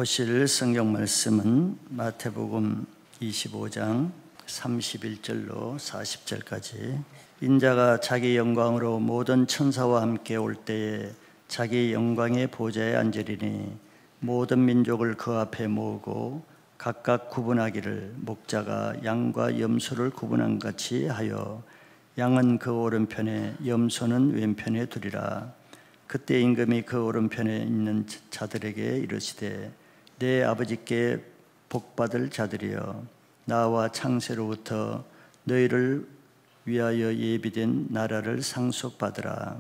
보실 성경 말씀은 마태복음 25장 31절로 40절까지. 인자가 자기 영광으로 모든 천사와 함께 올 때에 자기 영광의 보좌에 앉으리니 모든 민족을 그 앞에 모으고 각각 구분하기를 목자가 양과 염소를 구분한 같이 하여 양은 그 오른편에 염소는 왼편에 두리라. 그때 임금이 그 오른편에 있는 자들에게 이르시되 내 아버지께 복받을 자들이여 나와 창세로부터 너희를 위하여 예비된 나라를 상속받으라.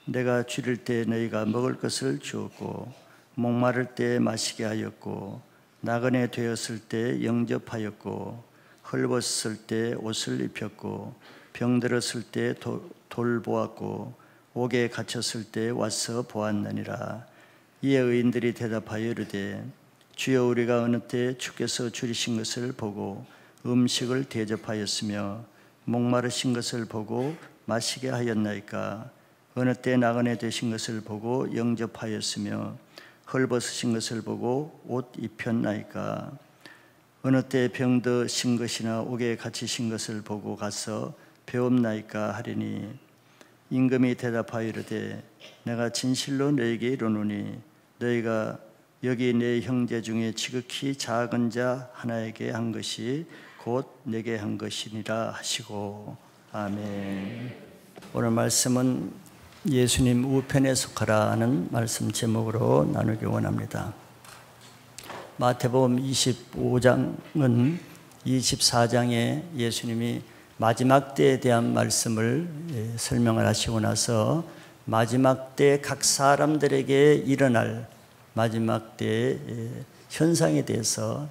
내가 줄일 때 너희가 먹을 것을 주었고 목마를 때 마시게 하였고 나그네 되었을 때 영접하였고 헐벗었을 때 옷을 입혔고 병들었을 때 돌보았고 옥에 갇혔을 때 와서 보았느니라. 이에 의인들이 대답하여 이르되 주여 우리가 어느 때 주께서 줄이신 것을 보고 음식을 대접하였으며 목마르신 것을 보고 마시게 하였나이까? 어느 때 나그네 되신 것을 보고 영접하였으며 헐벗으신 것을 보고 옷 입혔나이까? 어느 때 병드신 것이나 옥에 갇히신 것을 보고 가서 배웁나이까 하리니 임금이 대답하여 이르되 내가 진실로 너에게 이르노니 너희가 여기 내 형제 중에 지극히 작은 자 하나에게 한 것이 곧 내게 한 것이니라 하시고. 아멘. 오늘 말씀은 예수님 우편에 속하라 하는 말씀 제목으로 나누기 원합니다. 마태복음 25장은 24장에 예수님이 마지막 때에 대한 말씀을 설명을 하시고 나서 마지막 때 각 사람들에게 일어날 마지막 때의 현상에 대해서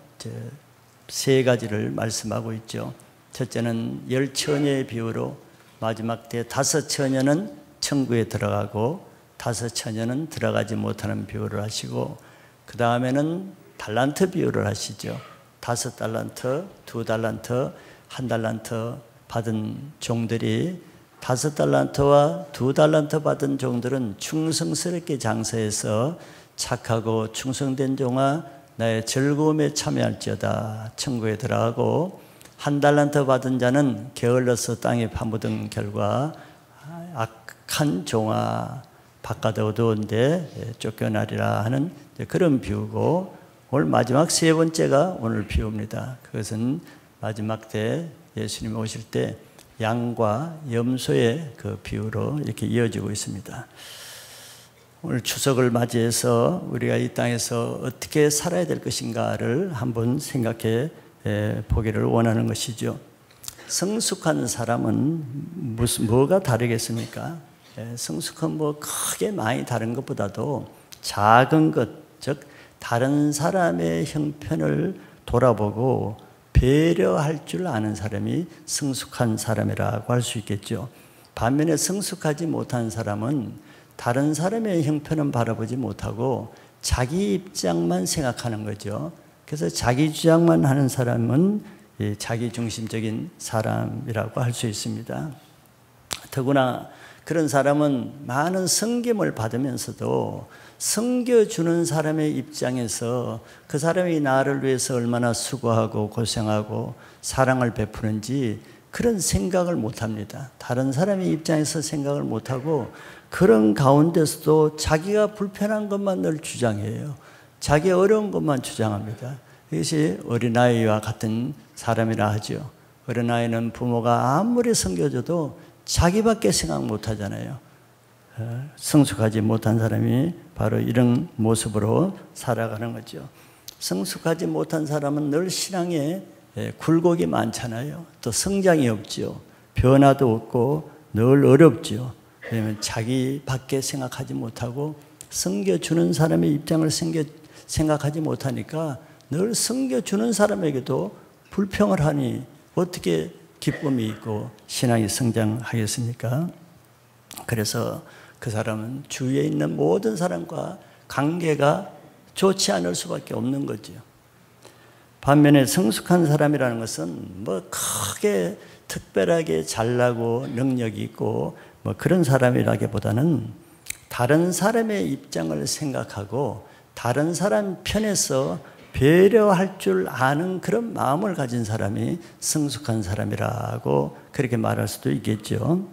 세 가지를 말씀하고 있죠. 첫째는 10처녀의 비유로 마지막 때 5처녀는 천국에 들어가고 5처녀는 들어가지 못하는 비유를 하시고, 그 다음에는 달란트 비유를 하시죠. 5달란트, 2달란트, 1달란트 받은 종들이 5달란트와 2달란트 받은 종들은 충성스럽게 장사해서 착하고 충성된 종아 나의 즐거움에 참여할지어다 천국에 들어가고, 1달란트 받은 자는 게을러서 땅에 파묻은 결과 악한 종아 바깥 어두운데 쫓겨나리라 하는 그런 비유고, 오늘 마지막 세 번째가 오늘 비유입니다. 그것은 마지막 때 예수님이 오실 때 양과 염소의 그 비유로 이렇게 이어지고 있습니다. 오늘 추석을 맞이해서 우리가 이 땅에서 어떻게 살아야 될 것인가를 한번 생각해 보기를 원하는 것이죠. 성숙한 사람은 뭐가 다르겠습니까? 성숙한 뭐 크게 많이 다른 것보다도 작은 것, 즉 다른 사람의 형편을 돌아보고 배려할 줄 아는 사람이 성숙한 사람이라고 할 수 있겠죠. 반면에 성숙하지 못한 사람은 다른 사람의 형편은 바라보지 못하고 자기 입장만 생각하는 거죠. 그래서 자기 주장만 하는 사람은 자기 중심적인 사람이라고 할 수 있습니다. 더구나 그런 사람은 많은 섬김을 받으면서도 섬겨주는 사람의 입장에서 그 사람이 나를 위해서 얼마나 수고하고 고생하고 사랑을 베푸는지 그런 생각을 못합니다. 다른 사람의 입장에서 생각을 못하고 그런 가운데서도 자기가 불편한 것만 늘 주장해요. 자기 어려운 것만 주장합니다. 이것이 어린아이와 같은 사람이라 하죠. 어린아이는 부모가 아무리 섬겨줘도 자기밖에 생각 못하잖아요. 성숙하지 못한 사람이 바로 이런 모습으로 살아가는 거죠. 성숙하지 못한 사람은 늘 신앙에 굴곡이 많잖아요. 또 성장이 없죠. 변화도 없고 늘 어렵죠. 왜냐하면 자기밖에 생각하지 못하고 섬겨주는 사람의 입장을 생각하지 못하니까 늘 섬겨주는 사람에게도 불평을 하니 어떻게 기쁨이 있고 신앙이 성장하겠습니까? 그래서 그 사람은 주위에 있는 모든 사람과 관계가 좋지 않을 수밖에 없는 거죠. 반면에 성숙한 사람이라는 것은 뭐 크게 특별하게 잘나고 능력이 있고 뭐 그런 사람이라기보다는 다른 사람의 입장을 생각하고 다른 사람 편에서 배려할 줄 아는 그런 마음을 가진 사람이 성숙한 사람이라고 그렇게 말할 수도 있겠죠.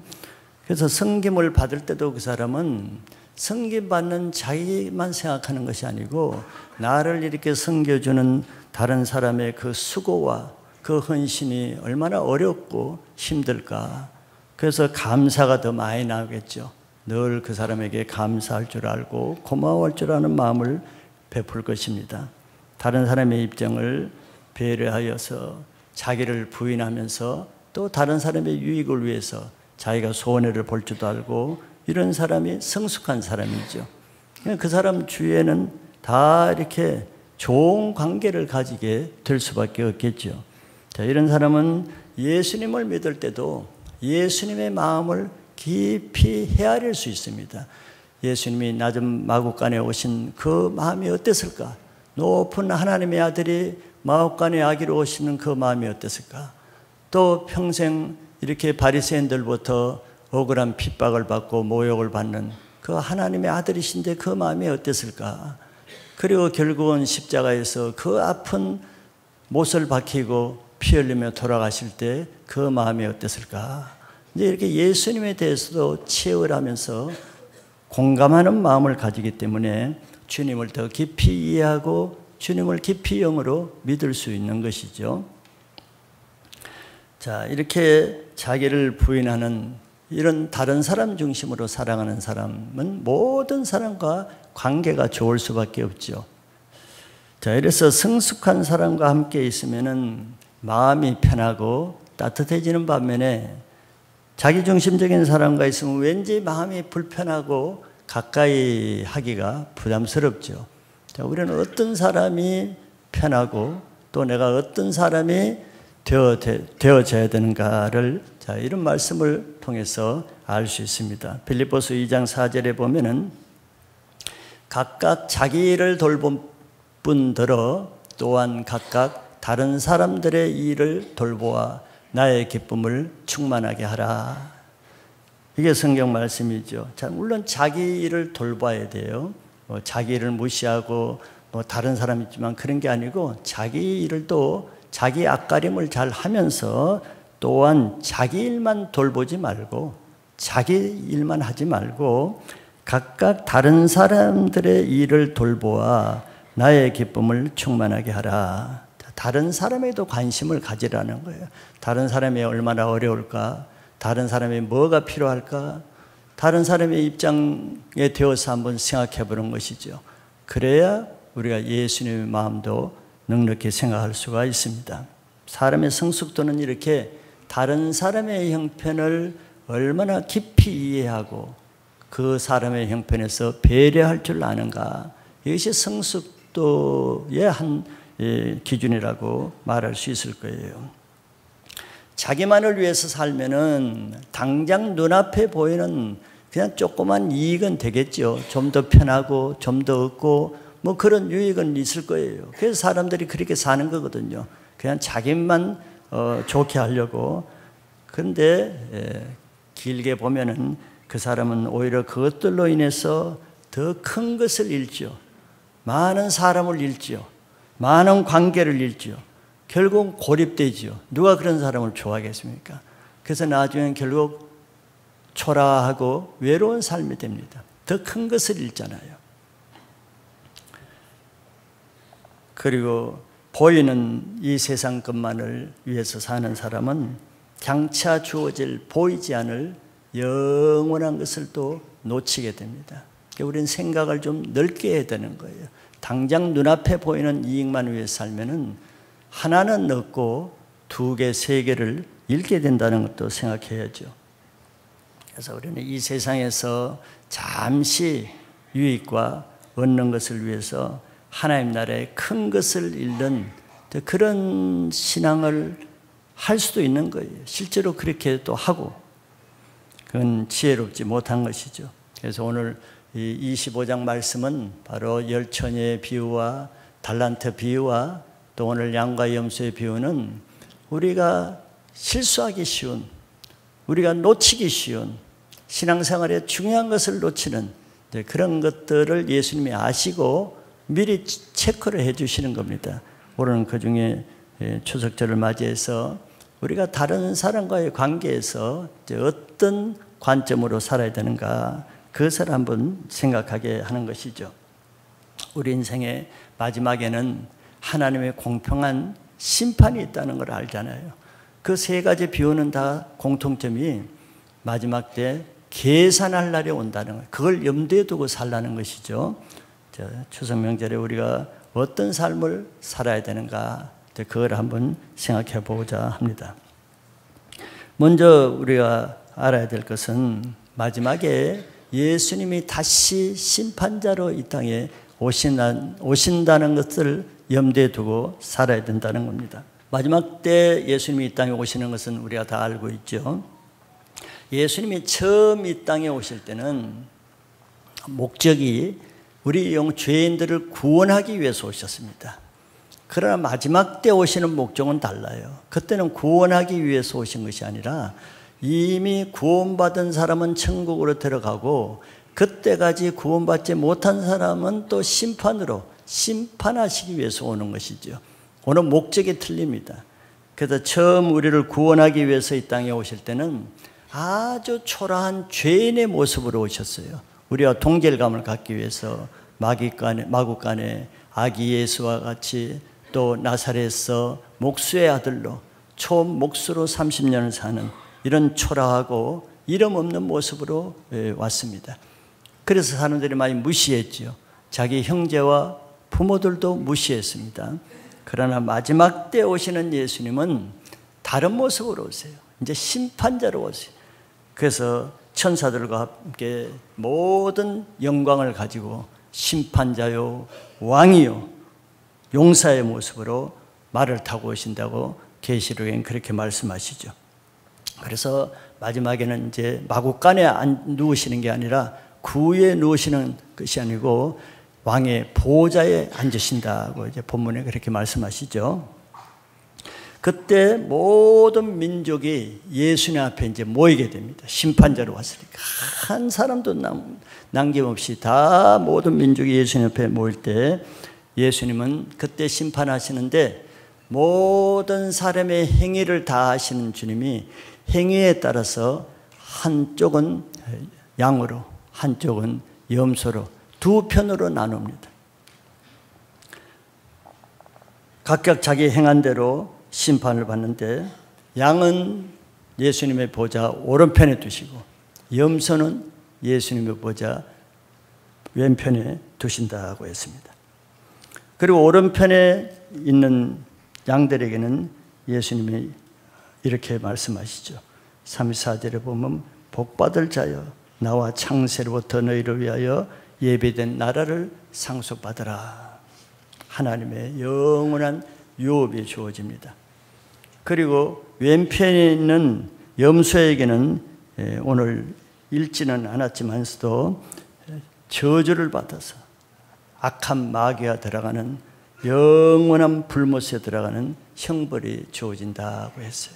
그래서 섬김을 받을 때도 그 사람은 섬김받는 자기만 생각하는 것이 아니고 나를 이렇게 섬겨주는 다른 사람의 그 수고와 그 헌신이 얼마나 어렵고 힘들까. 그래서 감사가 더 많이 나오겠죠. 늘 그 사람에게 감사할 줄 알고 고마워할 줄 아는 마음을 베풀 것입니다. 다른 사람의 입장을 배려하여서 자기를 부인하면서 또 다른 사람의 유익을 위해서 자기가 손해를 볼 줄도 알고 이런 사람이 성숙한 사람이죠. 그 사람 주위에는 다 이렇게 좋은 관계를 가지게 될 수밖에 없겠죠. 자, 이런 사람은 예수님을 믿을 때도 예수님의 마음을 깊이 헤아릴 수 있습니다. 예수님이 낮은 마구간에 오신 그 마음이 어땠을까? 높은 하나님의 아들이 마구간에 아기로 오시는 그 마음이 어땠을까? 또 평생 이렇게 바리새인들부터 억울한 핍박을 받고 모욕을 받는 그 하나님의 아들이신데 그 마음이 어땠을까? 그리고 결국은 십자가에서 그 아픈 못을 박히고 피 흘리며 돌아가실 때 그 마음이 어땠을까? 이제 이렇게 예수님에 대해서도 치열하면서 공감하는 마음을 가지기 때문에 주님을 더 깊이 이해하고 주님을 깊이 영으로 믿을 수 있는 것이죠. 자, 이렇게 자기를 부인하는 이런 다른 사람 중심으로 사랑하는 사람은 모든 사람과 관계가 좋을 수밖에 없죠. 자, 이래서 성숙한 사람과 함께 있으면은 마음이 편하고 따뜻해지는 반면에 자기중심적인 사람과 있으면 왠지 마음이 불편하고 가까이 하기가 부담스럽죠. 자, 우리는 어떤 사람이 편하고 또 내가 어떤 사람이 되어져야 되는가를 자, 이런 말씀을 통해서 알 수 있습니다. 빌립보서 2장 4절에 보면은 각각 자기 일을 돌본 분들어 또한 각각 다른 사람들의 일을 돌보아 나의 기쁨을 충만하게 하라. 이게 성경 말씀이죠. 자, 물론 자기 일을 돌봐야 돼요. 자기 일을 무시하고 다른 사람 있지만 그런 게 아니고 자기 일을 또 자기 앞가림을 잘 하면서 또한 자기 일만 돌보지 말고 자기 일만 하지 말고 각각 다른 사람들의 일을 돌보아 나의 기쁨을 충만하게 하라. 다른 사람에도 관심을 가지라는 거예요. 다른 사람이 얼마나 어려울까? 다른 사람이 뭐가 필요할까? 다른 사람의 입장에 되어서 한번 생각해 보는 것이죠. 그래야 우리가 예수님의 마음도 넉넉히 생각할 수가 있습니다. 사람의 성숙도는 이렇게 다른 사람의 형편을 얼마나 깊이 이해하고 그 사람의 형편에서 배려할 줄 아는가. 이것이 성숙도의 한 기준이라고 말할 수 있을 거예요. 자기만을 위해서 살면은 당장 눈앞에 보이는 그냥 조그만 이익은 되겠죠. 좀 더 편하고 좀 더 얻고 뭐 그런 유익은 있을 거예요. 그래서 사람들이 그렇게 사는 거거든요. 그냥 자기만 좋게 하려고. 그런데 길게 보면은 그 사람은 오히려 그것들로 인해서 더 큰 것을 잃죠. 많은 사람을 잃죠. 많은 관계를 잃죠. 결국 고립되죠. 누가 그런 사람을 좋아하겠습니까? 그래서 나중엔 결국 초라하고 외로운 삶이 됩니다. 더 큰 것을 잃잖아요. 그리고 보이는 이 세상 것만을 위해서 사는 사람은 장차 주어질 보이지 않을 영원한 것을 또 놓치게 됩니다. 우리는 생각을 좀 넓게 해야 되는 거예요. 당장 눈앞에 보이는 이익만 위해서 살면은 하나는 얻고 두 개, 세 개를 잃게 된다는 것도 생각해야죠. 그래서 우리는 이 세상에서 잠시 유익과 얻는 것을 위해서 하나님 나라의 큰 것을 잃는 그런 신앙을 할 수도 있는 거예요. 실제로 그렇게 또 하고 그건 지혜롭지 못한 것이죠. 그래서 오늘 이 25장 말씀은 바로 열처녀의 비유와 달란트 비유와 또 오늘 양과 염소의 비유는 우리가 실수하기 쉬운, 우리가 놓치기 쉬운 신앙생활에 중요한 것을 놓치는 그런 것들을 예수님이 아시고 미리 체크를 해 주시는 겁니다. 올해는 그중에 추석절을 맞이해서 우리가 다른 사람과의 관계에서 어떤 관점으로 살아야 되는가, 그것을 한번 생각하게 하는 것이죠. 우리 인생의 마지막에는 하나님의 공평한 심판이 있다는 걸 알잖아요. 그 세 가지 비유는 다 공통점이 마지막 때 계산할 날이 온다는 거예요. 그걸 염두에 두고 살라는 것이죠. 추석 명절에 우리가 어떤 삶을 살아야 되는가, 그걸 한번 생각해 보고자 합니다. 먼저 우리가 알아야 될 것은 마지막에 예수님이 다시 심판자로 이 땅에 오신다는 것을 염두에 두고 살아야 된다는 겁니다. 마지막 때 예수님이 이 땅에 오시는 것은 우리가 다 알고 있죠. 예수님이 처음 이 땅에 오실 때는 목적이 우리 죄인들을 구원하기 위해서 오셨습니다. 그러나 마지막 때 오시는 목적은 달라요. 그때는 구원하기 위해서 오신 것이 아니라 이미 구원받은 사람은 천국으로 들어가고 그때까지 구원받지 못한 사람은 또 심판하시기 위해서 오는 것이죠. 오는 목적이 틀립니다. 그래서 처음 우리를 구원하기 위해서 이 땅에 오실 때는 아주 초라한 죄인의 모습으로 오셨어요. 우리와 동질감을 갖기 위해서 마구간에 아기 예수와 같이 또 나사렛에서 목수의 아들로 초목수로 30년을 사는 이런 초라하고 이름 없는 모습으로 왔습니다. 그래서 사람들이 많이 무시했죠. 자기 형제와 부모들도 무시했습니다. 그러나 마지막 때 오시는 예수님은 다른 모습으로 오세요. 이제 심판자로 오세요. 그래서 천사들과 함께 모든 영광을 가지고 심판자요 왕이요 용사의 모습으로 말을 타고 오신다고 계시록엔 그렇게 말씀하시죠. 그래서 마지막에는 이제 마구간에 누우시는 게 아니라 구에 누우시는 것이 아니고 왕의 보좌에 앉으신다고 이제 본문에 그렇게 말씀하시죠. 그때 모든 민족이 예수님 앞에 이제 모이게 됩니다. 심판자로 왔으니까 한 사람도 남김없이 다 모든 민족이 예수님 앞에 모일 때 예수님은 그때 심판하시는데 모든 사람의 행위를 다 하시는 주님이 행위에 따라서 한쪽은 양으로 한쪽은 염소로 두 편으로 나눕니다. 각각 자기 행한 대로 심판을 받는데 양은 예수님의 보좌 오른편에 두시고 염소는 예수님의 보좌 왼편에 두신다고 했습니다. 그리고 오른편에 있는 양들에게는 예수님이 이렇게 말씀하시죠. 34절에 보면 복받을 자여 나와 창세로부터 너희를 위하여 예비된 나라를 상속받으라. 하나님의 영원한 유업이 주어집니다. 그리고 왼편에 있는 염소에게는 오늘 읽지는 않았지만서도 저주를 받아서 악한 마귀가 들어가는 영원한 불못에 들어가는 형벌이 주어진다고 했어요.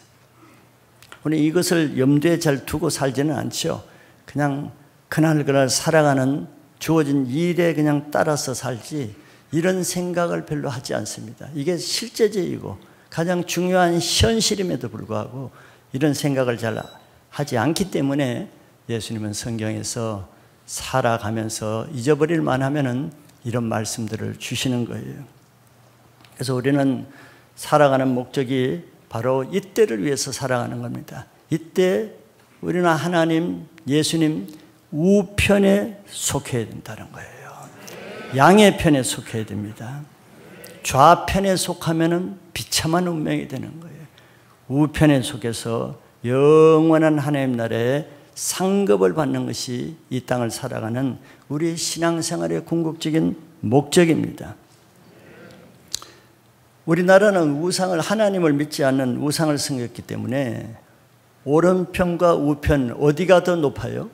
우리 이것을 염두에 잘 두고 살지는 않죠. 그냥 그날 살아가는 주어진 일에 그냥 따라서 살지 이런 생각을 별로 하지 않습니다. 이게 실제적이고 가장 중요한 현실임에도 불구하고 이런 생각을 잘 하지 않기 때문에 예수님은 성경에서 살아가면서 잊어버릴 만하면은 이런 말씀들을 주시는 거예요. 그래서 우리는 살아가는 목적이 바로 이때를 위해서 살아가는 겁니다. 이때 우리는 하나님, 예수님 우편에 속해야 된다는 거예요. 양의 편에 속해야 됩니다. 좌편에 속하면은 비참한 운명이 되는 거예요. 우편에 속해서 영원한 하나님 나라에 상급을 받는 것이 이 땅을 살아가는 우리 신앙생활의 궁극적인 목적입니다. 우리나라는 우상을, 하나님을 믿지 않는 우상을 섬겼기 때문에 오른편과 우편 어디가 더 높아요?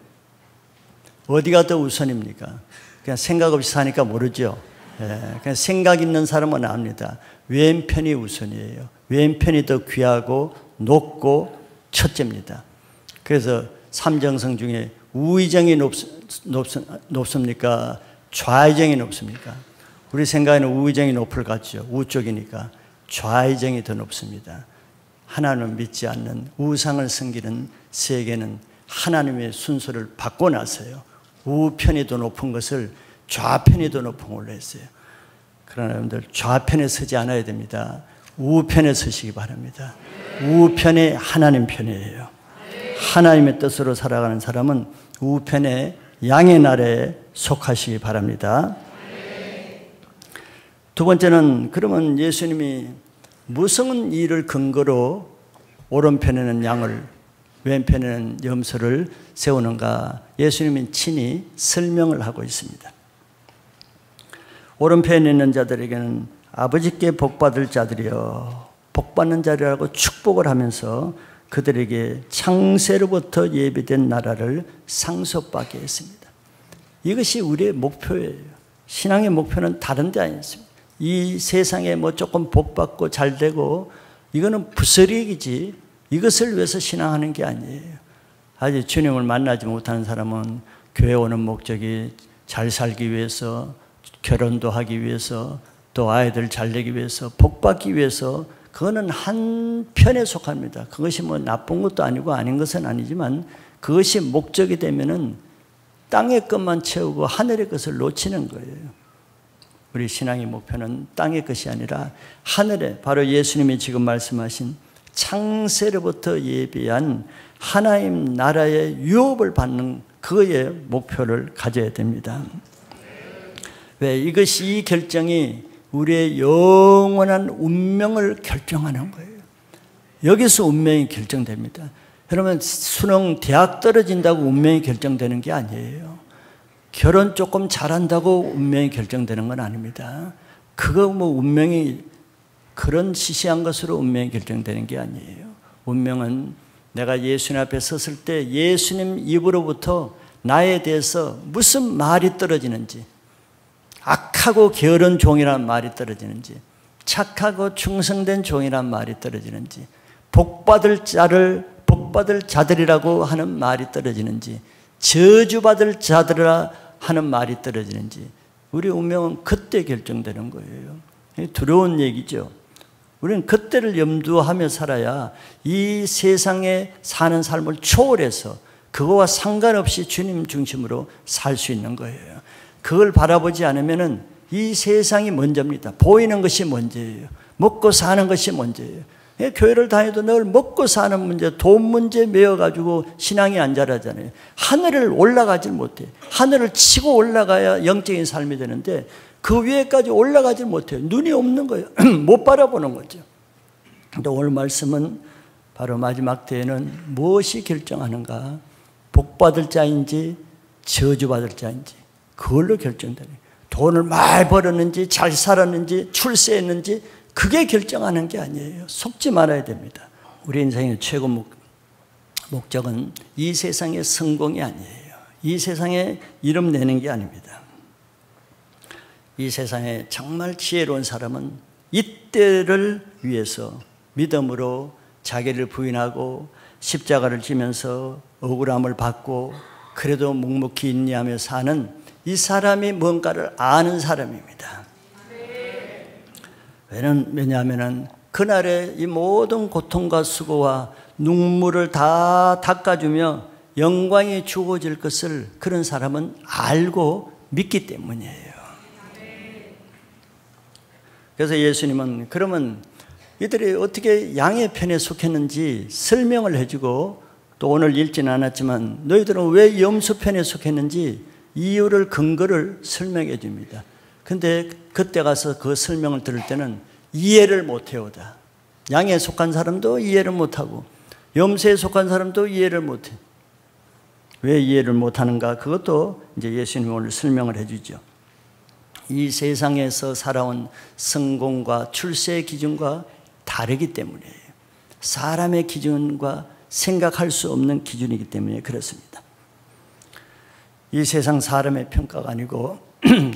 어디가 더 우선입니까? 그냥 생각 없이 사니까 모르죠. 그냥 생각 있는 사람은 압니다. 왼편이 우선이에요. 왼편이 더 귀하고 높고 첫째입니다. 그래서 삼정성 중에 우의정이 높습니까? 좌의정이 높습니까? 우리 생각에는 우의정이 높을 것 같죠. 우 쪽이니까. 좌의정이 더 높습니다. 하나님을 믿지 않는 우상을 섬기는 세계는 하나님의 순서를 바꿔놨어요. 우편이 더 높은 것을 좌편이 더 높은 걸로 했어요. 그러나 여러분들 좌편에 서지 않아야 됩니다. 우편에 서시기 바랍니다. 우편이 하나님 편이에요. 하나님의 뜻으로 살아가는 사람은 우편의 양의 나라에 속하시기 바랍니다. 두 번째는 그러면 예수님이 무슨 일을 근거로 오른편에는 양을 왼편에는 염소를 세우는가 예수님이 친히 설명을 하고 있습니다. 오른편에 있는 자들에게는 아버지께 복받을 자들이여 복받는 자리라고 축복을 하면서 그들에게 창세로부터 예비된 나라를 상속받게 했습니다. 이것이 우리의 목표예요. 신앙의 목표는 다른 데 아니었습니다. 이 세상에 뭐 조금 복받고 잘되고 이거는 부스러기지 이것을 위해서 신앙하는 게 아니에요. 아직 주님을 만나지 못하는 사람은 교회 오는 목적이 잘 살기 위해서, 결혼도 하기 위해서, 또 아이들 잘 되기 위해서, 복받기 위해서, 그거는 한 편에 속합니다. 그것이 뭐 나쁜 것도 아니고 아닌 것은 아니지만 그것이 목적이 되면은 땅의 것만 채우고 하늘의 것을 놓치는 거예요. 우리 신앙의 목표는 땅의 것이 아니라 하늘에, 바로 예수님이 지금 말씀하신 창세로부터 예비한 하나님 나라의 유업을 받는 그의 목표를 가져야 됩니다. 왜? 이것이, 이 결정이 우리의 영원한 운명을 결정하는 거예요. 여기서 운명이 결정됩니다. 여러분, 수능 대학 떨어진다고 운명이 결정되는 게 아니에요. 결혼 조금 잘한다고 운명이 결정되는 건 아닙니다. 그거 뭐 운명이 그런 시시한 것으로 운명이 결정되는 게 아니에요. 운명은 내가 예수님 앞에 섰을 때 예수님 입으로부터 나에 대해서 무슨 말이 떨어지는지, 악하고 게으른 종이라는 말이 떨어지는지, 착하고 충성된 종이라는 말이 떨어지는지, 복받을 자들이라고 하는 말이 떨어지는지, 저주받을 자들이라 하는 말이 떨어지는지, 우리 운명은 그때 결정되는 거예요. 두려운 얘기죠. 우리는 그때를 염두하며 살아야 이 세상에 사는 삶을 초월해서 그거와 상관없이 주님 중심으로 살 수 있는 거예요. 그걸 바라보지 않으면 이 세상이 먼저입니다. 보이는 것이 먼저예요. 먹고 사는 것이 먼저예요. 교회를 다녀도 늘 먹고 사는 문제, 돈 문제 메어가지고 신앙이 안 자라잖아요. 하늘을 올라가질 못해요. 하늘을 치고 올라가야 영적인 삶이 되는데 그 위에까지 올라가질 못해요. 눈이 없는 거예요. 못 바라보는 거죠. 근데 오늘 말씀은 바로 마지막 때에는 무엇이 결정하는가? 복받을 자인지 저주받을 자인지 그걸로 결정되는 거예요. 돈을 많이 벌었는지 잘 살았는지 출세했는지 그게 결정하는 게 아니에요. 속지 말아야 됩니다. 우리 인생의 최고 목적은 이 세상의 성공이 아니에요. 이 세상에 이름 내는 게 아닙니다. 이 세상에 정말 지혜로운 사람은 이때를 위해서 믿음으로 자기를 부인하고 십자가를 지면서 억울함을 받고 그래도 묵묵히 인내하며 사는 이 사람이 뭔가를 아는 사람입니다. 왜냐하면 그날의 이 모든 고통과 수고와 눈물을 다 닦아주며 영광이 주어질 것을 그런 사람은 알고 믿기 때문이에요. 그래서 예수님은 그러면 이들이 어떻게 양의 편에 속했는지 설명을 해주고 또 오늘 읽지는 않았지만 너희들은 왜 염소 편에 속했는지 이유를 근거를 설명해 줍니다. 근데 그때 가서 그 설명을 들을 때는 이해를 못해오다. 양에 속한 사람도 이해를 못하고 염소에 속한 사람도 이해를 못해. 왜 이해를 못하는가? 그것도 이제 예수님이 오늘 설명을 해주죠. 이 세상에서 살아온 성공과 출세의 기준과 다르기 때문이에요. 사람의 기준과 생각할 수 없는 기준이기 때문에 그렇습니다. 이 세상 사람의 평가가 아니고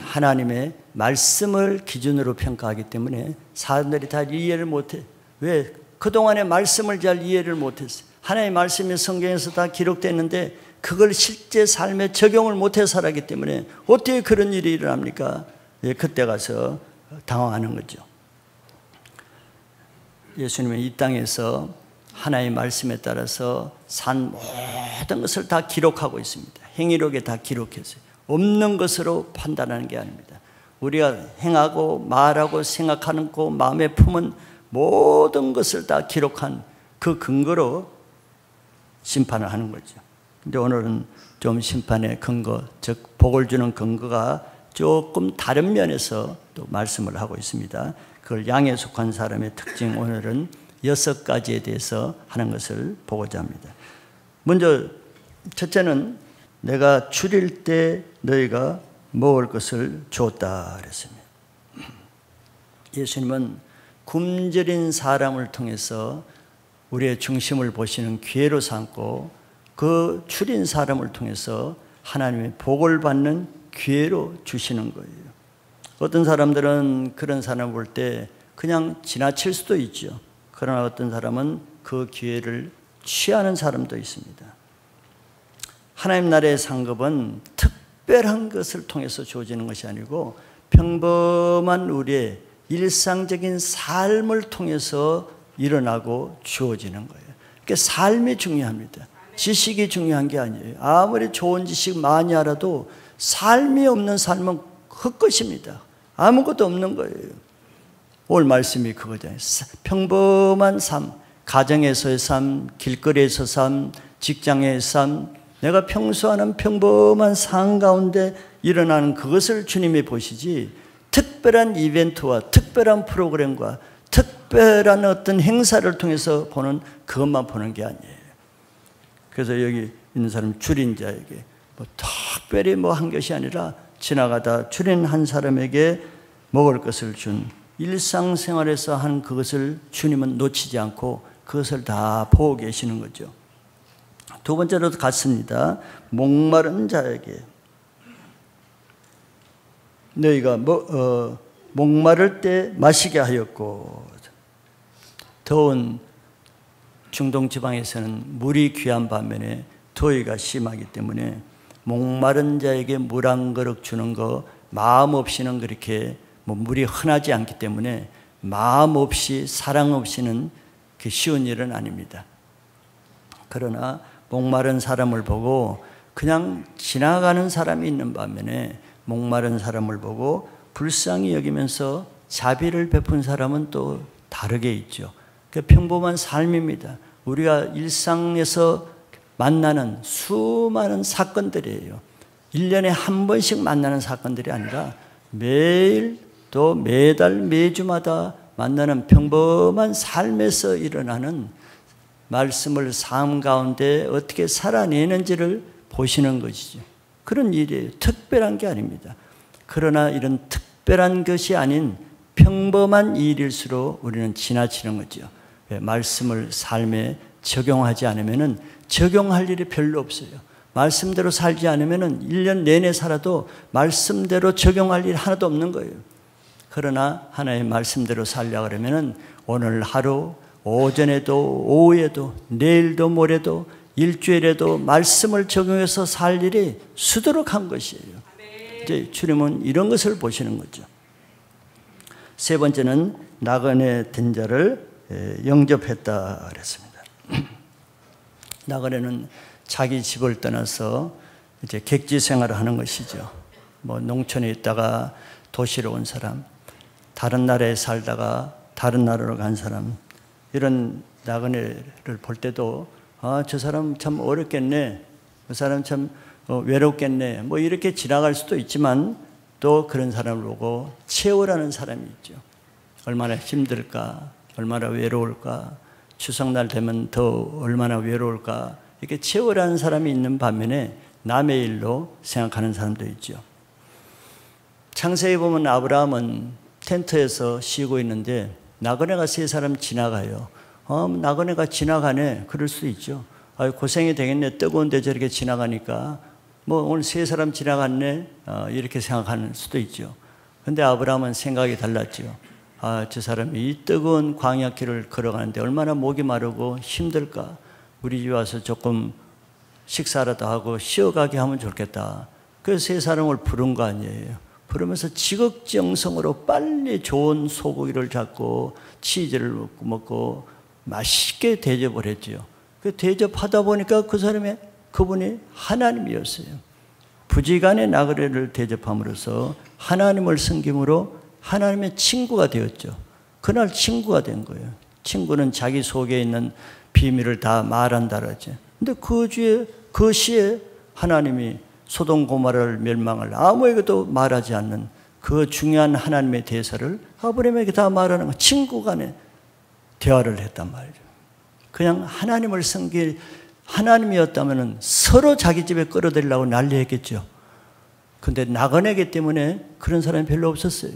하나님의 말씀을 기준으로 평가하기 때문에 사람들이 다 이해를 못해. 왜? 그동안의 말씀을 잘 이해를 못했어요. 하나님의 말씀이 성경에서 다 기록됐는데 그걸 실제 삶에 적용을 못해 살았기 때문에 어떻게 그런 일이 일어납니까? 그때 가서 당황하는 거죠. 예수님은 이 땅에서 하나님의 말씀에 따라서 산 모든 것을 다 기록하고 있습니다. 행위록에 다 기록했어요. 없는 것으로 판단하는 게 아닙니다. 우리가 행하고 말하고 생각하는 그 마음에 품은 모든 것을 다 기록한 그 근거로 심판을 하는 거죠. 근데 오늘은 좀 심판의 근거, 즉 복을 주는 근거가 조금 다른 면에서 또 말씀을 하고 있습니다. 그걸 양에 속한 사람의 특징, 오늘은 6가지에 대해서 하는 것을 보고자 합니다. 먼저 첫째는 내가 줄일 때 너희가 먹을 것을 주었다 그랬습니다. 예수님은 굶주린 사람을 통해서 우리의 중심을 보시는 기회로 삼고 그 줄인 사람을 통해서 하나님의 복을 받는 기회로 주시는 거예요. 어떤 사람들은 그런 사람을 볼 때 그냥 지나칠 수도 있죠. 그러나 어떤 사람은 그 기회를 취하는 사람도 있습니다. 하나님 나라의 상급은 특별한 것을 통해서 주어지는 것이 아니고 평범한 우리의 일상적인 삶을 통해서 일어나고 주어지는 거예요. 그러니까 삶이 중요합니다. 지식이 중요한 게 아니에요. 아무리 좋은 지식 많이 알아도 삶이 없는 삶은 헛것입니다. 아무것도 없는 거예요. 오늘 말씀이 그거잖아요. 평범한 삶, 가정에서의 삶, 길거리에서 삶, 직장의 삶, 내가 평소 하는 평범한 삶 가운데 일어나는 그것을 주님이 보시지 특별한 이벤트와 특별한 프로그램과 특별한 어떤 행사를 통해서 보는 그것만 보는 게 아니에요. 그래서 여기 있는 사람 줄인 자에게 뭐 특별히 뭐 한 것이 아니라 지나가다 줄인 한 사람에게 먹을 것을 준 일상생활에서 한 그것을 주님은 놓치지 않고 그것을 다 보고 계시는 거죠. 두 번째로도 같습니다. 목마른 자에게 너희가 목마를 때 마시게 하였고, 더운 중동 지방에서는 물이 귀한 반면에 더위가 심하기 때문에 목마른 자에게 물 한 그릇 주는 거 마음 없이는 그렇게 물이 흔하지 않기 때문에 마음 없이 사랑 없이는 쉬운 일은 아닙니다. 그러나 목마른 사람을 보고 그냥 지나가는 사람이 있는 반면에 목마른 사람을 보고 불쌍히 여기면서 자비를 베푼 사람은 또 다르게 있죠. 평범한 삶입니다. 우리가 일상에서 만나는 수많은 사건들이에요. 1년에 한 번씩 만나는 사건들이 아니라 매일 또 매달 매주마다 만나는 평범한 삶에서 일어나는 말씀을 삶 가운데 어떻게 살아내는지를 보시는 것이죠. 그런 일이에요. 특별한 게 아닙니다. 그러나 이런 특별한 것이 아닌 평범한 일일수록 우리는 지나치는 거죠. 말씀을 삶에 적용하지 않으면 적용할 일이 별로 없어요. 말씀대로 살지 않으면 1년 내내 살아도 말씀대로 적용할 일 하나도 없는 거예요. 그러나 하나의 말씀대로 살려고 하면 오늘 하루, 오전에도 오후에도 내일도 모레도 일주일에도 말씀을 적용해서 살 일이 수두룩한 것이에요. 이제 주님은 이런 것을 보시는 거죠. 세 번째는 나그네 된 자를 영접했다 그랬습니다. 나그네는 자기 집을 떠나서 이제 객지 생활을 하는 것이죠. 뭐 농촌에 있다가 도시로 온 사람, 다른 나라에 살다가 다른 나라로 간 사람, 이런 나그네를 볼 때도 저 사람 참 어렵겠네, 그 사람 참 외롭겠네, 뭐 이렇게 지나갈 수도 있지만 또 그런 사람을 보고 채우라는 사람이 있죠. 얼마나 힘들까, 얼마나 외로울까, 추석날 되면 더 얼마나 외로울까, 이렇게 채우라는 사람이 있는 반면에 남의 일로 생각하는 사람도 있죠. 창세기 보면 아브라함은 텐트에서 쉬고 있는데 나그네가 세 사람 지나가요. 나그네가 지나가네, 그럴 수도 있죠. 고생이 되겠네, 뜨거운데 저렇게 지나가니까 뭐 오늘 세 사람 지나갔네, 이렇게 생각하는 수도 있죠. 근데 아브라함은 생각이 달랐죠. 저 사람이 이 뜨거운 광야길을 걸어가는데 얼마나 목이 마르고 힘들까, 우리 집 와서 조금 식사라도 하고 쉬어가게 하면 좋겠다. 그래서 세 사람을 부른 거 아니에요. 그러면서 지극정성으로 빨리 좋은 소고기를 잡고 치즈를 먹고 맛있게 대접을 했죠. 그 대접하다 보니까 그분이 하나님이었어요. 부지간에 나그네를 대접함으로써 하나님을 섬김으로 하나님의 친구가 되었죠. 그날 친구가 된 거예요. 친구는 자기 속에 있는 비밀을 다 말한다 그러죠. 근데 그 시에 하나님이 소돔 고모라를 멸망을 아무에게도 말하지 않는 그 중요한 하나님의 대사를 아브라함에게 다 말하는 거, 친구 간에 대화를 했단 말이죠. 그냥 하나님을 섬길 하나님이었다면 서로 자기 집에 끌어들이려고 난리했겠죠. 근데 나그네이기 때문에 그런 사람이 별로 없었어요.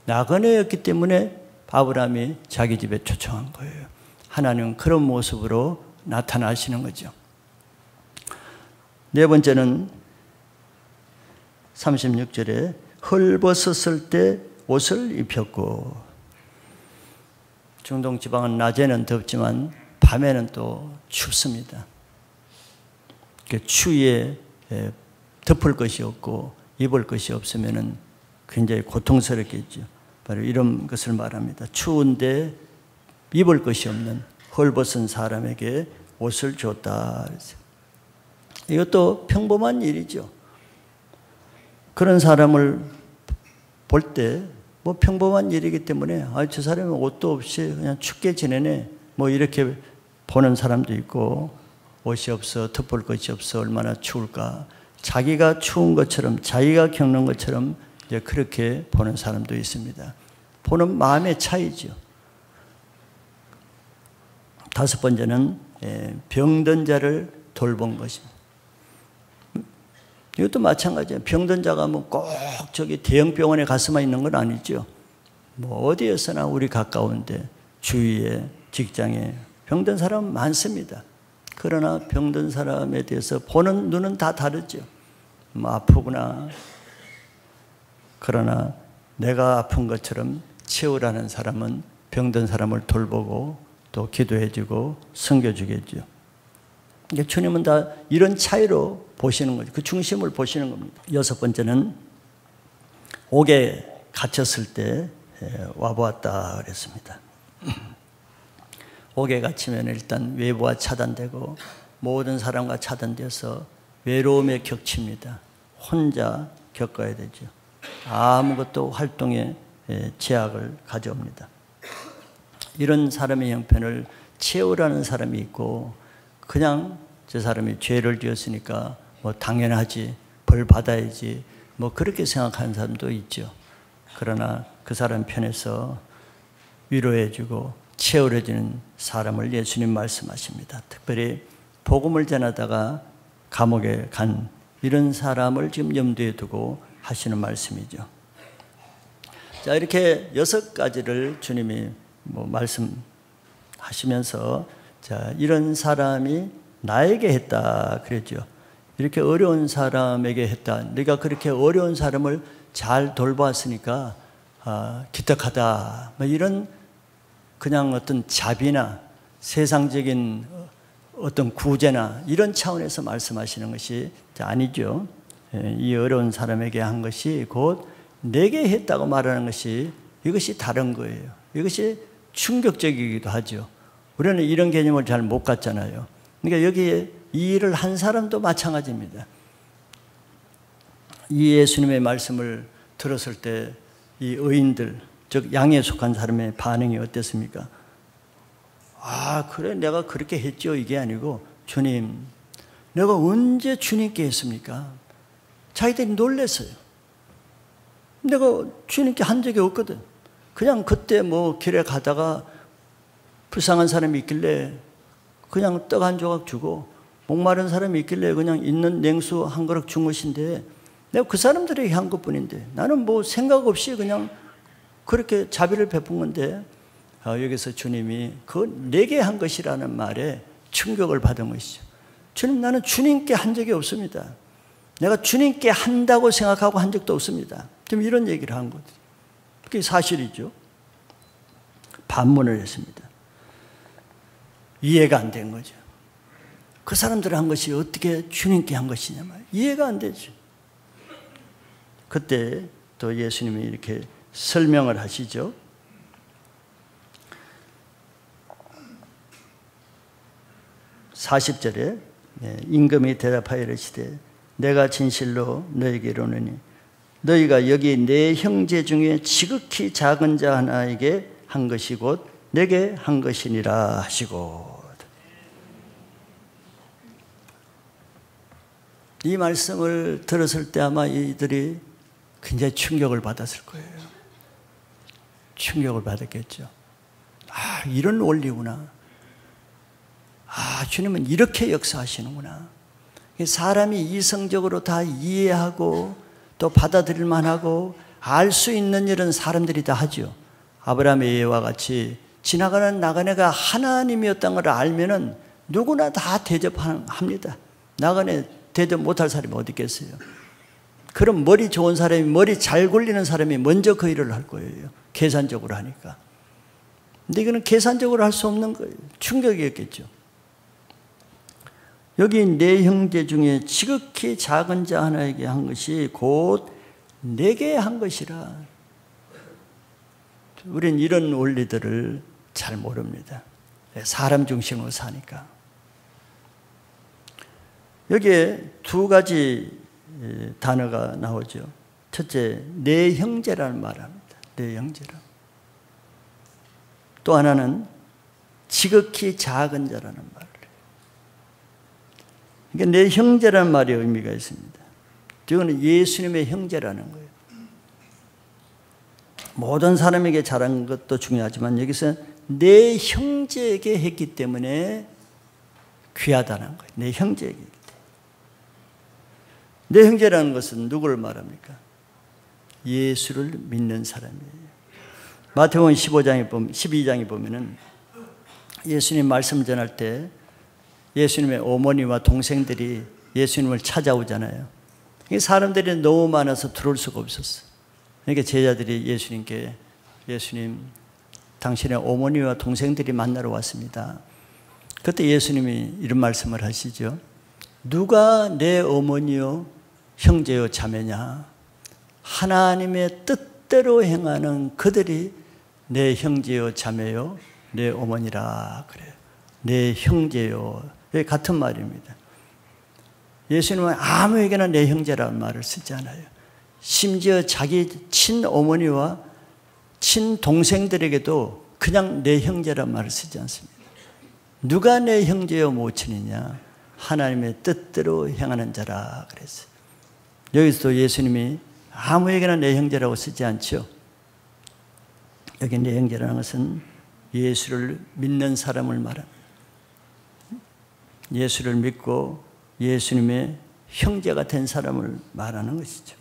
나그네였기 때문에 아브라함이 자기 집에 초청한 거예요. 하나님은 그런 모습으로 나타나시는 거죠. 네 번째는 36절에 헐벗었을 때 옷을 입혔고, 중동 지방은 낮에는 덥지만 밤에는 또 춥습니다. 추위에 덮을 것이 없고 입을 것이 없으면 굉장히 고통스럽겠죠. 바로 이런 것을 말합니다. 추운데 입을 것이 없는 헐벗은 사람에게 옷을 줬다. 이것도 평범한 일이죠. 그런 사람을 볼 때 뭐 평범한 일이기 때문에 저 사람은 옷도 없이 그냥 춥게 지내네 뭐 이렇게 보는 사람도 있고, 옷이 없어 덮을 것이 없어 얼마나 추울까, 자기가 추운 것처럼 자기가 겪는 것처럼 이제 그렇게 보는 사람도 있습니다. 보는 마음의 차이죠. 다섯 번째는 병든 자를 돌본 것입니다. 이것도 마찬가지예요. 병든 자가 뭐 꼭 저기 대형 병원에 가서만 있는 건 아니죠. 뭐 어디에서나 우리 가까운데 주위에 직장에 병든 사람 많습니다. 그러나 병든 사람에 대해서 보는 눈은 다 다르죠. 뭐 아프구나. 그러나 내가 아픈 것처럼 채우라는 사람은 병든 사람을 돌보고 또 기도해주고 섬겨주겠죠. 그러니까 주님은 다 이런 차이로 보시는 거죠. 그 중심을 보시는 겁니다. 여섯 번째는 옥에 갇혔을 때 와보았다 그랬습니다. 옥에 갇히면 일단 외부와 차단되고 모든 사람과 차단돼서 외로움에 격칩니다. 혼자 겪어야 되죠. 아무것도 활동에 제약을 가져옵니다. 이런 사람의 형편을 채우라는 사람이 있고, 그냥 저 사람이 죄를 지었으니까 뭐 당연하지, 벌 받아야지, 뭐 그렇게 생각하는 사람도 있죠. 그러나 그 사람 편에서 위로해주고 채워주는 사람을 예수님 말씀하십니다. 특별히 복음을 전하다가 감옥에 간 이런 사람을 지금 염두에 두고 하시는 말씀이죠. 자, 이렇게 6가지를 주님이 뭐 말씀하시면서, 자, 이런 사람이 나에게 했다 그랬죠. 이렇게 어려운 사람에게 했다. 네가 그렇게 어려운 사람을 잘 돌봤으니까 기특하다. 뭐 이런 그냥 어떤 자비나 세상적인 어떤 구제나 이런 차원에서 말씀하시는 것이 아니죠. 이 어려운 사람에게 한 것이 곧 내게 했다고 말하는 것이, 이것이 다른 거예요. 이것이 충격적이기도 하죠. 우리는 이런 개념을 잘 못 갖잖아요. 그러니까 여기에 이 일을 한 사람도 마찬가지입니다. 이 예수님의 말씀을 들었을 때 이 의인들, 즉 양에 속한 사람의 반응이 어땠습니까? 아, 그래 내가 그렇게 했죠, 이게 아니고, 주님, 내가 언제 주님께 했습니까? 자기들이 놀랐어요. 내가 주님께 한 적이 없거든. 그냥 그때 뭐 길에 가다가 불쌍한 사람이 있길래 그냥 떡 한 조각 주고, 목마른 사람이 있길래 그냥 있는 냉수 한 그릇 준 것인데, 내가 그 사람들에게 한 것뿐인데 나는 뭐 생각 없이 그냥 그렇게 자비를 베푼 건데, 여기서 주님이 그 내게 한 것이라는 말에 충격을 받은 것이죠. 주님, 나는 주님께 한 적이 없습니다. 내가 주님께 한다고 생각하고 한 적도 없습니다. 지금 이런 얘기를 한 거죠. 그게 사실이죠. 반문을 했습니다. 이해가 안 된 거죠. 그 사람들이 한 것이 어떻게 주님께 한 것이냐 말이에요. 이해가 안 되죠. 그때 또 예수님이 이렇게 설명을 하시죠. 40절에 임금이 대답하여 이르시되 내가 진실로 너에게 이르노니 너희가 여기 내 형제 중에 지극히 작은 자 하나에게 한 것이 곧 내게 한 것이니라 하시고, 이 말씀을 들었을 때 아마 이들이 굉장히 충격을 받았을 거예요. 충격을 받았겠죠. 아, 이런 원리구나. 아, 주님은 이렇게 역사하시는구나. 사람이 이성적으로 다 이해하고 또 받아들일 만하고 알 수 있는 일은 사람들이 다 하죠. 아브라함의 예와 같이 지나가는 나그네가 하나님이었다는 걸 알면은 누구나 다 대접합니다. 나그네 대접 못할 사람이 어디 있겠어요? 그럼 머리 좋은 사람이, 머리 잘 굴리는 사람이 먼저 그 일을 할 거예요. 계산적으로 하니까. 근데 이거는 계산적으로 할 수 없는 거예요. 충격이었겠죠. 여기 내 형제 중에 지극히 작은 자 하나에게 한 것이 곧 내게 한 것이라. 우린 이런 원리들을 잘 모릅니다. 사람 중심으로 사니까. 여기에 두 가지 단어가 나오죠. 첫째, 내 형제라는 말을 합니다. 내 형제라. 또 하나는 지극히 작은 자라는 말을 해요. 그러니까 내 형제라는 말이 의미가 있습니다. 이거는 예수님의 형제라는 거예요. 모든 사람에게 잘한 것도 중요하지만 여기서 내 형제에게 했기 때문에 귀하다는 거예요. 내 형제에게. 내 형제라는 것은 누구를 말합니까? 예수를 믿는 사람이에요. 마태복음 12장에 보면은 예수님 말씀 전할 때 예수님의 어머니와 동생들이 예수님을 찾아오잖아요. 사람들이 너무 많아서 들어올 수가 없었어요. 그러니까 제자들이 예수님께, 예수님, 당신의 어머니와 동생들이 만나러 왔습니다. 그때 예수님이 이런 말씀을 하시죠. 누가 내 어머니요 형제요 자매냐? 하나님의 뜻대로 행하는 그들이 내 형제요 자매요 내 어머니라 그래요. 내 형제요. 같은 말입니다. 예수님은 아무에게나 내 형제라는 말을 쓰지 않아요. 심지어 자기 친어머니와 친동생들에게도 그냥 내 형제란 말을 쓰지 않습니다. 누가 내 형제요 모친이냐? 하나님의 뜻대로 행하는 자라 그랬어요. 여기서도 예수님이 아무에게나 내 형제라고 쓰지 않죠. 여기 내 형제라는 것은 예수를 믿는 사람을 말합니다. 예수를 믿고 예수님의 형제가 된 사람을 말하는 것이죠.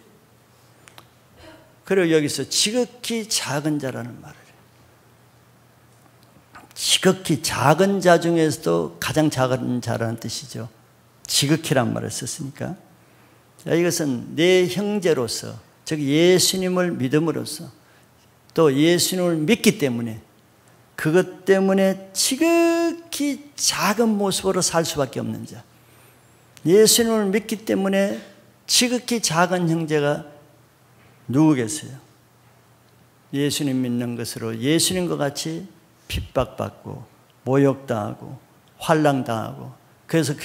그리고 여기서 지극히 작은 자라는 말을 해요. 지극히 작은 자 중에서도 가장 작은 자라는 뜻이죠. 지극히란 말을 썼으니까. 이것은 내 형제로서, 즉 예수님을 믿음으로써 또 예수님을 믿기 때문에 그것 때문에 지극히 작은 모습으로 살 수밖에 없는 자. 예수님을 믿기 때문에 지극히 작은 형제가 누구겠어요? 예수님 믿는 것으로 예수님과 같이 핍박받고 모욕당하고 환난당하고 그래서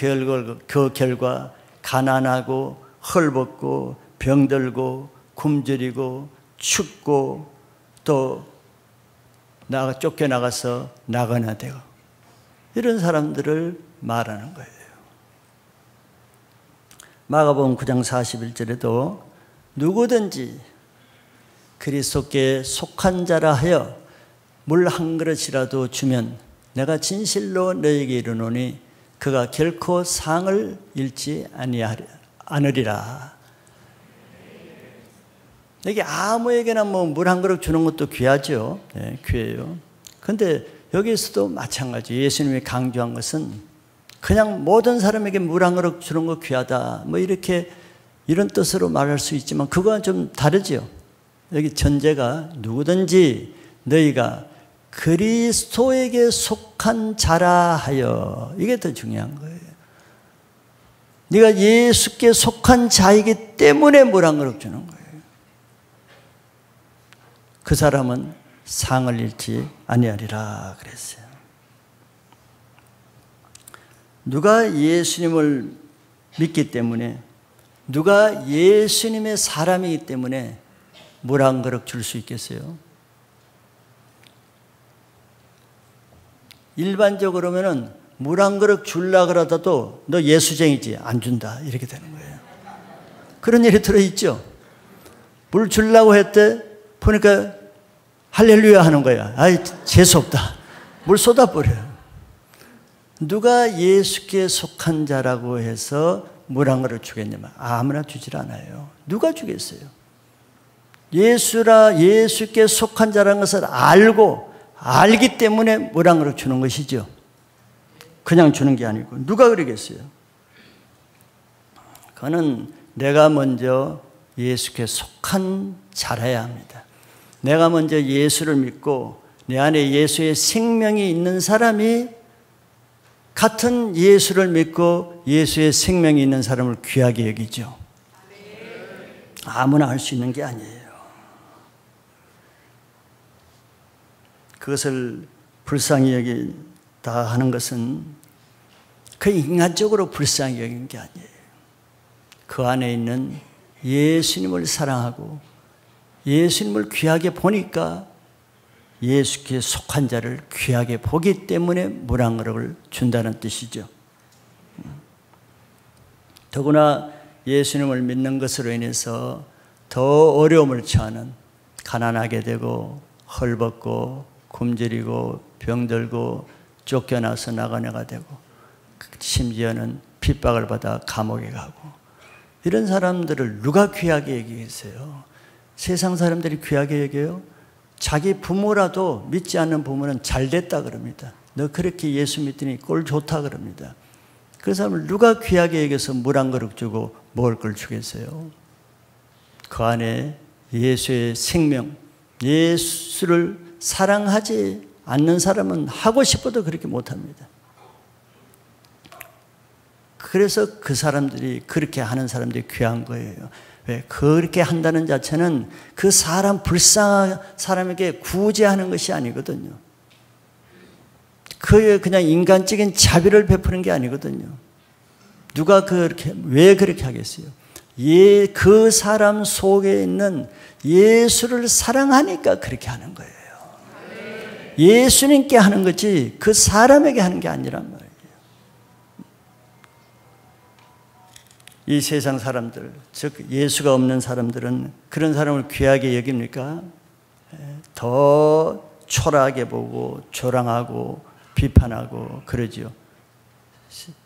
그 결과 가난하고 헐벗고 병들고 굶주리고 춥고 또 쫓겨나가서 나가나 되고 이런 사람들을 말하는 거예요. 마가복음 9장 41절에도 누구든지 그리스도께 속한 자라 하여 물 한 그릇이라도 주면 내가 진실로 너에게 이르노니 그가 결코 상을 잃지 않으리라. 여기 아무에게나 물 한 그릇 주는 것도 귀하죠. 네, 귀해요. 그런데 여기서도 마찬가지. 예수님이 강조한 것은 그냥 모든 사람에게 물 한 그릇 주는 거 귀하다. 이런 뜻으로 말할 수 있지만 그거와 좀 다르죠. 여기 전제가 누구든지 너희가 그리스도에게 속한 자라 하여, 이게 더 중요한 거예요. 네가 예수께 속한 자이기 때문에 물 한 그릇 주는 거예요. 그 사람은 상을 잃지 아니하리라 그랬어요. 누가 예수님을 믿기 때문에, 누가 예수님의 사람이기 때문에 물 한 그릇 줄 수 있겠어요? 일반적으로는 물 한 그릇 줄라 그러다도 너 예수쟁이지 안 준다 이렇게 되는 거예요. 그런 일이 들어있죠. 물 주려고 했대 보니까 할렐루야 하는 거야. 아이 재수없다. 물 쏟아버려요. 누가 예수께 속한 자라고 해서 물 한 그릇 주겠냐면 아무나 주질 않아요. 누가 주겠어요? 예수께 속한 자라는 것을 알기 때문에 물 한 그릇 주는 것이죠. 그냥 주는 게 아니고. 누가 그러겠어요? 그거는 내가 먼저 예수께 속한 자라야 합니다. 내가 먼저 예수를 믿고 내 안에 예수의 생명이 있는 사람이 같은 예수를 믿고 예수의 생명이 있는 사람을 귀하게 여기죠. 아무나 할 수 있는 게 아니에요. 그것을 불쌍히 여기다 하는 것은 그 인간적으로 불쌍히 여기는 게 아니에요. 그 안에 있는 예수님을 사랑하고 예수님을 귀하게 보니까 예수께 속한 자를 귀하게 보기 때문에 물 한 그릇을 준다는 뜻이죠. 더구나 예수님을 믿는 것으로 인해서 더 어려움을 처하는, 가난하게 되고 헐벗고 굶주리고 병들고 쫓겨나서 나가내가 되고 심지어는 핍박을 받아 감옥에 가고 이런 사람들을 누가 귀하게 여기겠어요? 세상 사람들이 귀하게 여겨요? 자기 부모라도 믿지 않는 부모는 잘 됐다 그럽니다. 너 그렇게 예수 믿더니 꼴 좋다 그럽니다. 그 사람을 누가 귀하게 여겨서 물 한 그릇 주고 먹을 걸 주겠어요? 그 안에 예수의 생명, 예수를 사랑하지 않는 사람은 하고 싶어도 그렇게 못합니다. 그래서 그 사람들이, 그렇게 하는 사람들이 귀한 거예요. 왜? 그렇게 한다는 자체는 그 사람, 불쌍한 사람에게 구제하는 것이 아니거든요. 그의 그냥 인간적인 자비를 베푸는 게 아니거든요. 누가 왜 그렇게 하겠어요? 그 사람 속에 있는 예수를 사랑하니까 그렇게 하는 거예요. 예수님께 하는 거지 그 사람에게 하는 게 아니란 말이에요. 이 세상 사람들, 즉 예수가 없는 사람들은 그런 사람을 귀하게 여깁니까? 더 초라하게 보고 조랑하고 비판하고 그러죠.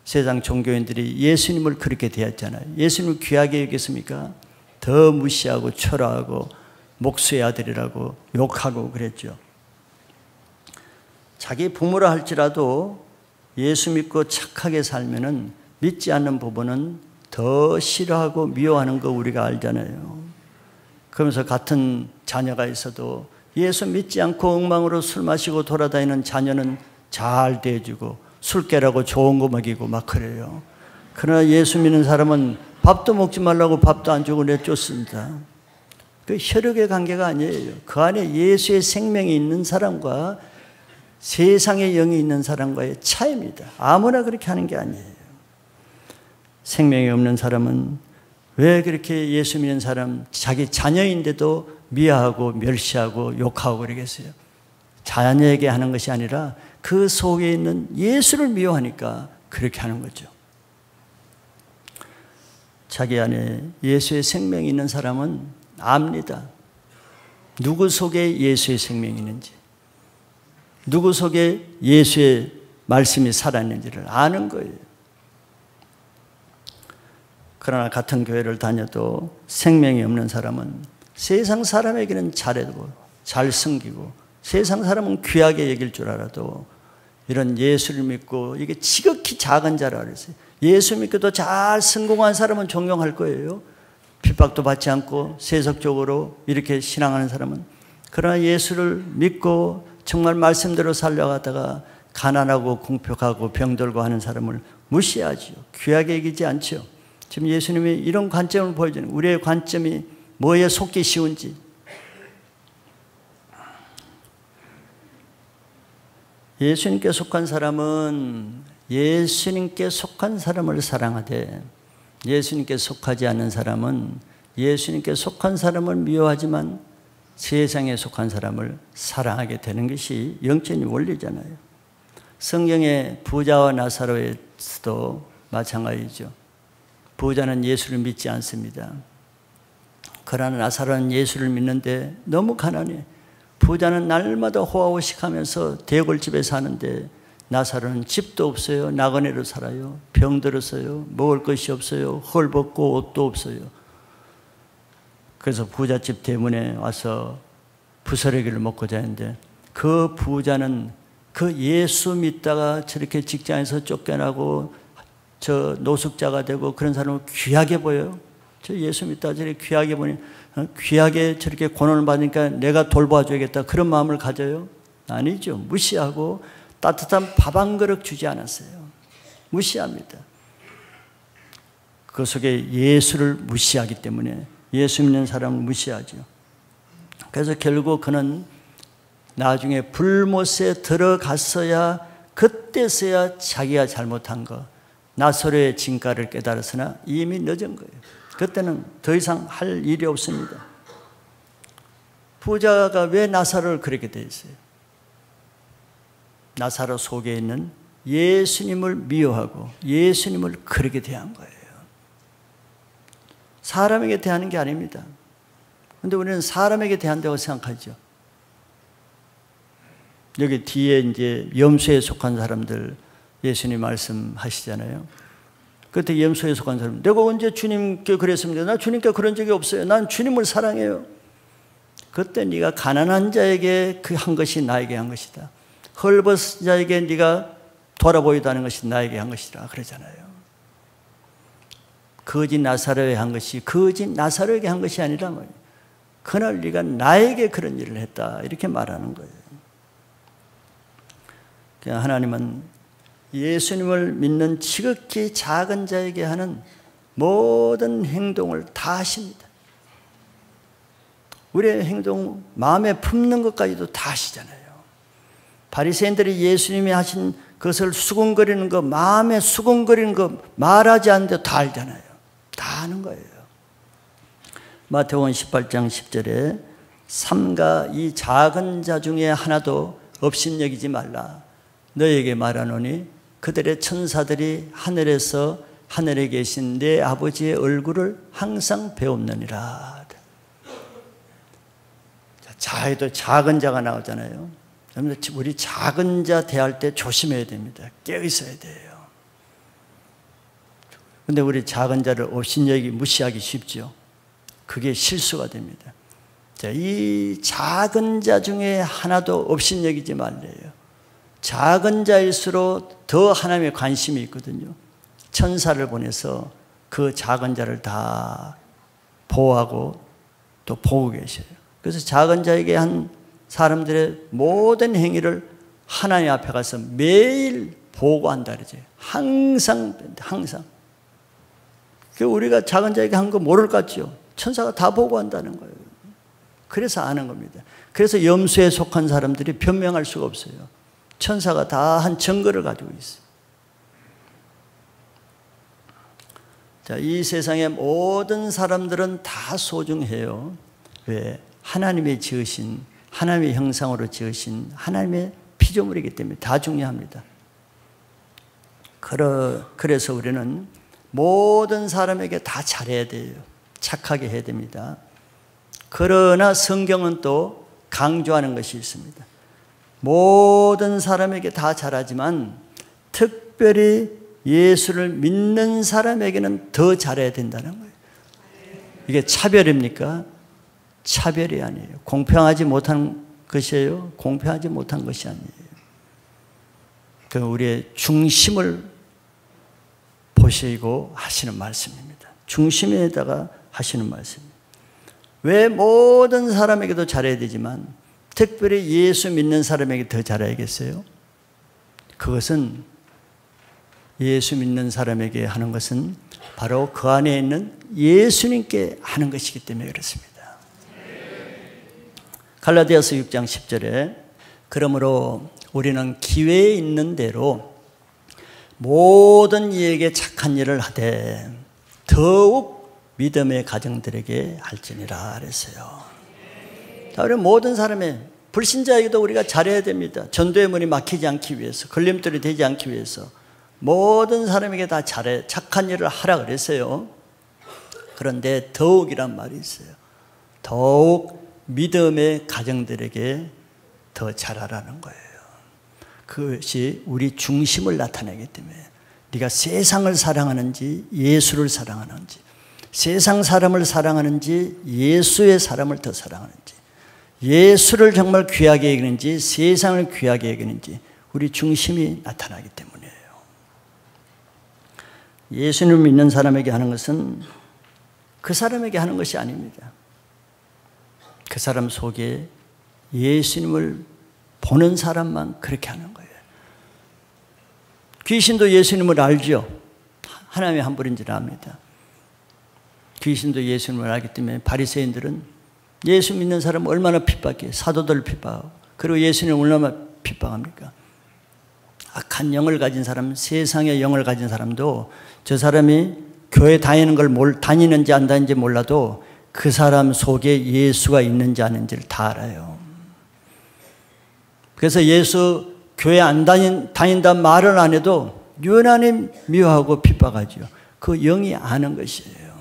세상 종교인들이 예수님을 그렇게 대했잖아요. 예수님을 귀하게 여겼습니까? 더 무시하고 초라하고 목수의 아들이라고 욕하고 그랬죠. 자기 부모라 할지라도 예수 믿고 착하게 살면은 믿지 않는 부분은 더 싫어하고 미워하는 거 우리가 알잖아요. 그러면서 같은 자녀가 있어도 예수 믿지 않고 엉망으로 술 마시고 돌아다니는 자녀는 잘 대해주고 술 깨라고 좋은 거 먹이고 막 그래요. 그러나 예수 믿는 사람은 밥도 먹지 말라고 밥도 안 주고 내쫓습니다. 그 혈육의 관계가 아니에요. 그 안에 예수의 생명이 있는 사람과 세상의 영이 있는 사람과의 차이입니다. 아무나 그렇게 하는 게 아니에요. 생명이 없는 사람은 왜 그렇게 예수 믿는 사람, 자기 자녀인데도 미워하고 멸시하고 욕하고 그러겠어요? 자녀에게 하는 것이 아니라 그 속에 있는 예수를 미워하니까 그렇게 하는 거죠. 자기 안에 예수의 생명이 있는 사람은 압니다. 누구 속에 예수의 생명이 있는지, 누구 속에 예수의 말씀이 살아있는지를 아는 거예요. 그러나 같은 교회를 다녀도 생명이 없는 사람은 세상 사람에게는 잘해도 잘 섬기고 세상 사람은 귀하게 여길 줄 알아도 이런 예수를 믿고 이게 지극히 작은 자라 그랬어요. 예수 믿고도 잘 성공한 사람은 존경할 거예요. 핍박도 받지 않고 세속적으로 이렇게 신앙하는 사람은. 그러나 예수를 믿고 정말 말씀대로 살려가다가 가난하고 궁핍하고 병들고 하는 사람을 무시하죠. 귀하게 여기지 않죠. 지금 예수님이 이런 관점을 보여주는, 우리의 관점이 뭐에 속기 쉬운지, 예수님께 속한 사람은 예수님께 속한 사람을 사랑하되 예수님께 속하지 않는 사람은 예수님께 속한 사람을 미워하지만 세상에 속한 사람을 사랑하게 되는 것이 영적인 원리잖아요. 성경의 부자와 나사로에서도 마찬가지죠. 부자는 예수를 믿지 않습니다. 그러나 나사로는 예수를 믿는데 너무 가난해. 부자는 날마다 호화호식하면서 대골집에 사는데 나사로는 집도 없어요. 나그네로 살아요. 병들었어요. 먹을 것이 없어요. 헐벗고 옷도 없어요. 그래서 부잣집 대문에 와서 부스러기를 먹고 자는데 그 부자는 그 예수 믿다가 저렇게 직장에서 쫓겨나고 저 노숙자가 되고 그런 사람은 귀하게 보여요. 저 예수 믿다가 저렇게 귀하게 보니 귀하게 저렇게 고난을 받으니까 내가 돌봐줘야겠다 그런 마음을 가져요? 아니죠. 무시하고 따뜻한 밥 한 그릇 주지 않았어요. 무시합니다. 그 속에 예수를 무시하기 때문에 예수 믿는 사람을 무시하죠. 그래서 결국 그는 나중에 불못에 들어갔어야 그때서야 자기가 잘못한 거 나사로의 진가를 깨달았으나 이미 늦은 거예요. 그때는 더 이상 할 일이 없습니다. 부자가 왜 나사로를 그렇게 돼 있어요? 나사로 속에 있는 예수님을 미워하고 예수님을 그렇게 대한 거예요. 사람에게 대하는 게 아닙니다. 그런데 우리는 사람에게 대한다고 생각하죠. 여기 뒤에 이제 염소에 속한 사람들 예수님 말씀하시잖아요. 그때 염소에 속한 사람, 내가 언제 주님께 그랬습니다. 나 주님께 그런 적이 없어요. 난 주님을 사랑해요. 그때 네가 가난한 자에게 그 한 것이 나에게 한 것이다. 헐벗은 자에게 네가 돌아보이다는 것이 나에게 한 것이다. 그러잖아요. 거짓 나사로에 한 것이 거짓 나사로에게 한 것이 아니라 말이에요. 그날 네가 나에게 그런 일을 했다. 이렇게 말하는 거예요. 그냥 하나님은 예수님을 믿는 지극히 작은 자에게 하는 모든 행동을 다 하십니다. 우리의 행동, 마음에 품는 것까지도 다 하시잖아요. 바리새인들이 예수님이 하신 그것을 수군거리는 거, 마음에 수군거리는 거 말하지 않는데 다 알잖아요. 다 아는 거예요. 마태복음 18장 10절에 삼가 이 작은 자 중에 하나도 업신여기지 말라. 너에게 말하노니 그들의 천사들이 하늘에서 하늘에 계신 내 아버지의 얼굴을 항상 배웁느니라. 자에도 작은 자가 나오잖아요. 우리 작은 자 대할 때 조심해야 됩니다. 깨어있어야 돼요. 그런데 우리 작은 자를 업신여기 무시하기 쉽죠. 그게 실수가 됩니다. 자, 이 작은 자 중에 하나도 업신여기지 말래요. 작은 자일수록 더 하나님의 관심이 있거든요. 천사를 보내서 그 작은 자를 다 보호하고 또 보고 계셔요. 그래서 작은 자에게 한 사람들의 모든 행위를 하나님 앞에 가서 매일 보고한다 그러죠. 항상. 우리가 작은 자에게 한 거 모를 것 같죠. 천사가 다 보고한다는 거예요. 그래서 아는 겁니다. 그래서 염소에 속한 사람들이 변명할 수가 없어요. 천사가 다 한 증거를 가지고 있어요. 자, 이 세상의 모든 사람들은 다 소중해요. 왜? 하나님의 지으신, 하나님의 형상으로 지으신 하나님의 피조물이기 때문에 다 중요합니다. 그래서 우리는 모든 사람에게 다 잘해야 돼요. 착하게 해야 됩니다. 그러나 성경은 또 강조하는 것이 있습니다. 모든 사람에게 다 잘하지만 특별히 예수를 믿는 사람에게는 더 잘해야 된다는 거예요. 이게 차별입니까? 차별이 아니에요. 공평하지 못한 것이에요. 공평하지 못한 것이 아니에요. 그 우리의 중심을 보시고 하시는 말씀입니다. 중심에다가 하시는 말씀입니다. 왜 모든 사람에게도 잘해야 되지만 특별히 예수 믿는 사람에게 더 잘해야겠어요? 그것은 예수 믿는 사람에게 하는 것은 바로 그 안에 있는 예수님께 하는 것이기 때문에 그렇습니다. 갈라디아서 6장 10절에 그러므로 우리는 기회에 있는 대로 모든 이에게 착한 일을 하되 더욱 믿음의 가정들에게 할지니라 그랬어요. 자, 우리 모든 사람의 불신자에게도 우리가 잘해야 됩니다. 전도의 문이 막히지 않기 위해서, 걸림돌이 되지 않기 위해서 모든 사람에게 다 잘해, 착한 일을 하라 그랬어요. 그런데 더욱이란 말이 있어요. 더욱 믿음의 가정들에게 더 잘하라는 거예요. 그것이 우리 중심을 나타내기 때문에 네가 세상을 사랑하는지 예수를 사랑하는지, 세상 사람을 사랑하는지 예수의 사람을 더 사랑하는지, 예수를 정말 귀하게 여기는지 세상을 귀하게 여기는지 우리 중심이 나타나기 때문이에요. 예수님을 믿는 사람에게 하는 것은 그 사람에게 하는 것이 아닙니다. 그 사람 속에 예수님을 보는 사람만 그렇게 하는 거예요. 귀신도 예수님을 알죠. 하나님의 한 분인 줄 압니다. 귀신도 예수님을 알기 때문에 바리새인들은 예수 믿는 사람을 얼마나 핍박해요. 사도들을 핍박하고, 그리고 예수님을 얼마나 핍박합니까? 악한 영을 가진 사람, 세상의 영을 가진 사람도 저 사람이 교회 다니는지 안 다니는지 몰라도 그 사람 속에 예수가 있는지 아닌지를 다 알아요. 그래서 예수 교회 안 다닌다는 말을 안 해도 유난히 미워하고 핍박하죠. 그 영이 아는 것이에요.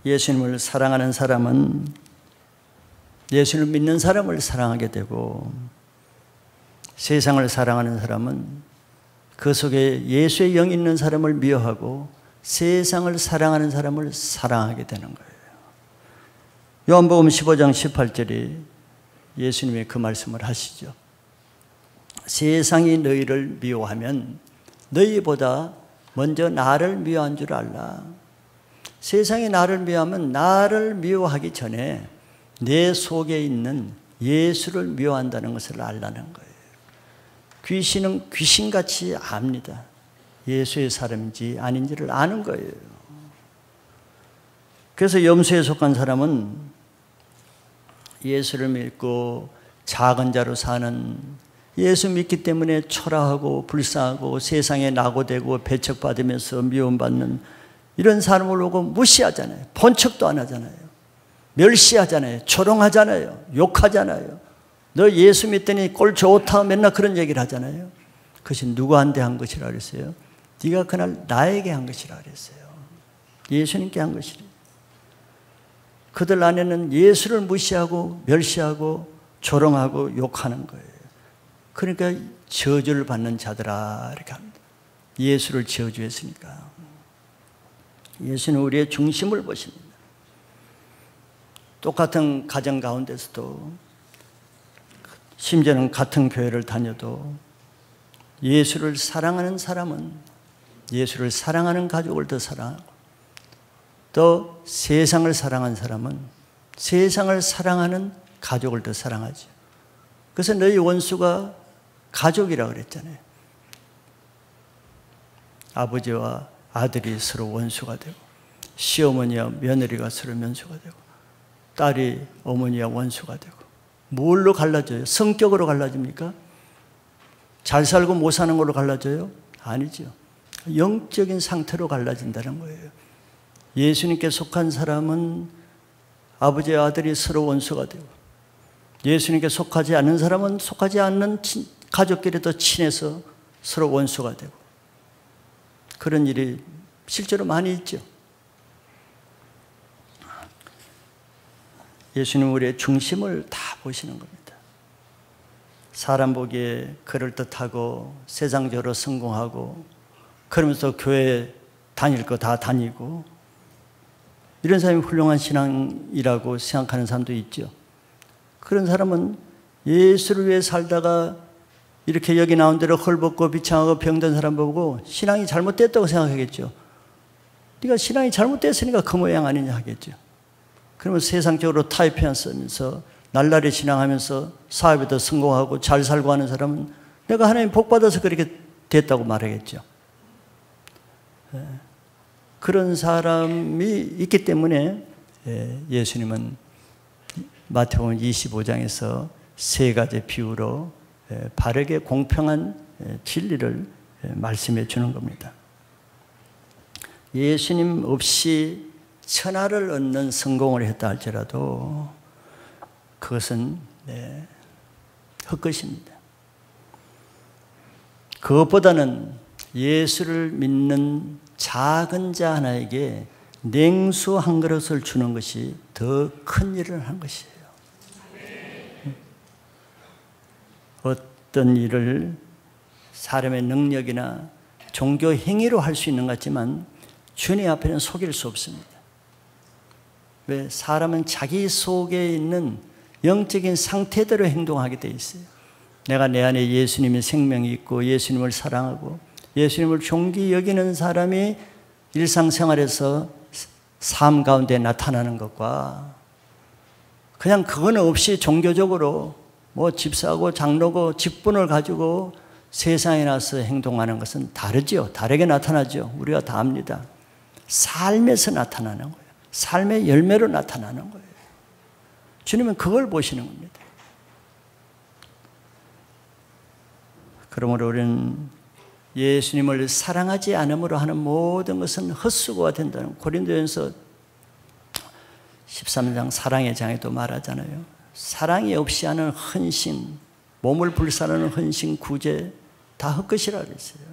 예수님을 사랑하는 사람은 예수를 믿는 사람을 사랑하게 되고, 세상을 사랑하는 사람은 그 속에 예수의 영이 있는 사람을 미워하고 세상을 사랑하는 사람을 사랑하게 되는 거예요. 요한복음 15장 18절에 예수님이 그 말씀을 하시죠. 세상이 너희를 미워하면 너희보다 먼저 나를 미워한 줄 알라. 세상이 나를 미워하면 나를 미워하기 전에 내 속에 있는 예수를 미워한다는 것을 알라는 거예요. 귀신은 귀신같이 압니다. 예수의 사람인지 아닌지를 아는 거예요. 그래서 염소에 속한 사람은 예수를 믿고 작은 자로 사는, 예수 믿기 때문에 초라하고 불쌍하고 세상에 낙오되고 배척받으면서 미움받는 이런 사람을 보고 무시하잖아요. 본 척도 안 하잖아요. 멸시하잖아요. 조롱하잖아요. 욕하잖아요. 너 예수 믿더니 꼴 좋다 맨날 그런 얘기를 하잖아요. 그것이 누구한테 한 것이라 그랬어요? 네가 그날 나에게 한 것이라 그랬어요. 예수님께 한 것이래. 그들 안에는 예수를 무시하고 멸시하고 조롱하고 욕하는 거예요. 그러니까 저주를 받는 자들아 이렇게 합니다. 예수를 저주했으니까. 예수는 우리의 중심을 보십니다. 똑같은 가정 가운데서도, 심지어는 같은 교회를 다녀도 예수를 사랑하는 사람은 예수를 사랑하는 가족을 더 사랑하고, 또 세상을 사랑하는 사람은 세상을 사랑하는 가족을 더 사랑하죠. 그래서 너희 원수가 가족이라고 그랬잖아요. 아버지와 아들이 서로 원수가 되고, 시어머니와 며느리가 서로 원수가 되고, 딸이 어머니와 원수가 되고. 뭘로 갈라져요? 성격으로 갈라집니까? 잘 살고 못 사는 걸로 갈라져요? 아니죠. 영적인 상태로 갈라진다는 거예요. 예수님께 속한 사람은 아버지와 아들이 서로 원수가 되고, 예수님께 속하지 않는 사람은 속하지 않는 가족끼리 더 친해서 서로 원수가 되고, 그런 일이 실제로 많이 있죠. 예수님은 우리의 중심을 다 보시는 겁니다. 사람 보기에 그럴듯하고 세상적으로 성공하고 그러면서 교회 다닐 거 다 다니고, 이런 사람이 훌륭한 신앙이라고 생각하는 사람도 있죠. 그런 사람은 예수를 위해 살다가 이렇게 여기 나온 대로 헐벗고 비창하고 병든 사람 보고 신앙이 잘못됐다고 생각하겠죠. 네가 신앙이 잘못됐으니까 그 모양 아니냐 하겠죠. 그러면 세상적으로 타협하면서 날라리 신앙하면서 사업에도 성공하고 잘 살고 하는 사람은 내가 하나님 복 받아서 그렇게 됐다고 말하겠죠. 그런 사람이 있기 때문에 예수님은 마태복음 25장에서 세 가지 비유로 바르게 공평한 진리를 말씀해 주는 겁니다. 예수님 없이 천하를 얻는 성공을 했다 할지라도 그것은 헛것입니다. 그것보다는 예수를 믿는 작은 자 하나에게 냉수 한 그릇을 주는 것이 더 큰 일을 한 것이에요. 어떤 일을 사람의 능력이나 종교 행위로 할 수 있는 것 같지만 주님 앞에는 속일 수 없습니다. 왜? 사람은 자기 속에 있는 영적인 상태대로 행동하게 돼 있어요. 내가 내 안에 예수님의 생명이 있고 예수님을 사랑하고 예수님을 존귀 여기는 사람이 일상생활에서 삶 가운데 나타나는 것과 그냥 그건 없이 종교적으로 뭐 집사고 장로고 직분을 가지고 세상에 나서 행동하는 것은 다르죠. 다르게 나타나죠. 우리가 다 압니다. 삶에서 나타나는 거예요. 삶의 열매로 나타나는 거예요. 주님은 그걸 보시는 겁니다. 그러므로 우리는 예수님을 사랑하지 않음으로 하는 모든 것은 헛수고가 된다는 고린도전서 13장 사랑의 장에도 말하잖아요. 사랑이 없이 하는 헌신, 몸을 불사르는 헌신, 구제 다 헛것이라고 했어요.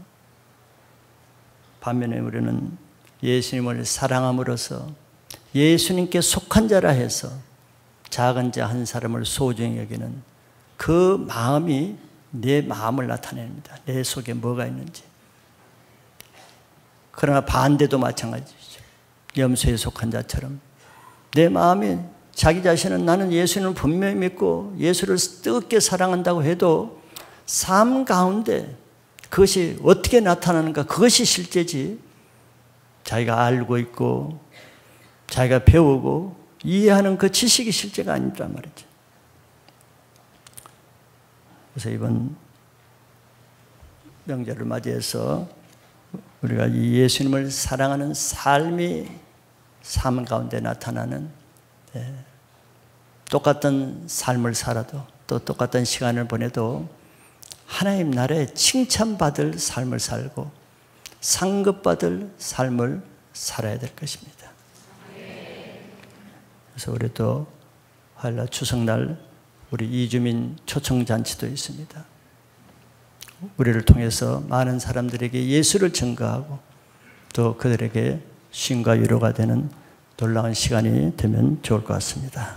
반면에 우리는 예수님을 사랑함으로써 예수님께 속한 자라 해서 작은 자 한 사람을 소중히 여기는 그 마음이 내 마음을 나타냅니다. 내 속에 뭐가 있는지. 그러나 반대도 마찬가지죠. 염소에 속한 자처럼 내 마음이 자기 자신은 나는 예수님을 분명히 믿고 예수를 뜨겁게 사랑한다고 해도 삶 가운데 그것이 어떻게 나타나는가 그것이 실제지 자기가 알고 있고 자기가 배우고 이해하는 그 지식이 실제가 아니란 말이죠. 그래서 이번 명절을 맞이해서 우리가 이 예수님을 사랑하는 삶이 삶 가운데 나타나는 똑같은 삶을 살아도 또 똑같은 시간을 보내도 하나님 나라에 칭찬받을 삶을 살고 상급받을 삶을 살아야 될 것입니다. 그래서 우리 또 화요일 추석날 우리 이주민 초청잔치도 있습니다. 우리를 통해서 많은 사람들에게 예수를 증거하고 또 그들에게 쉼과 위로가 되는 놀라운 시간이 되면 좋을 것 같습니다.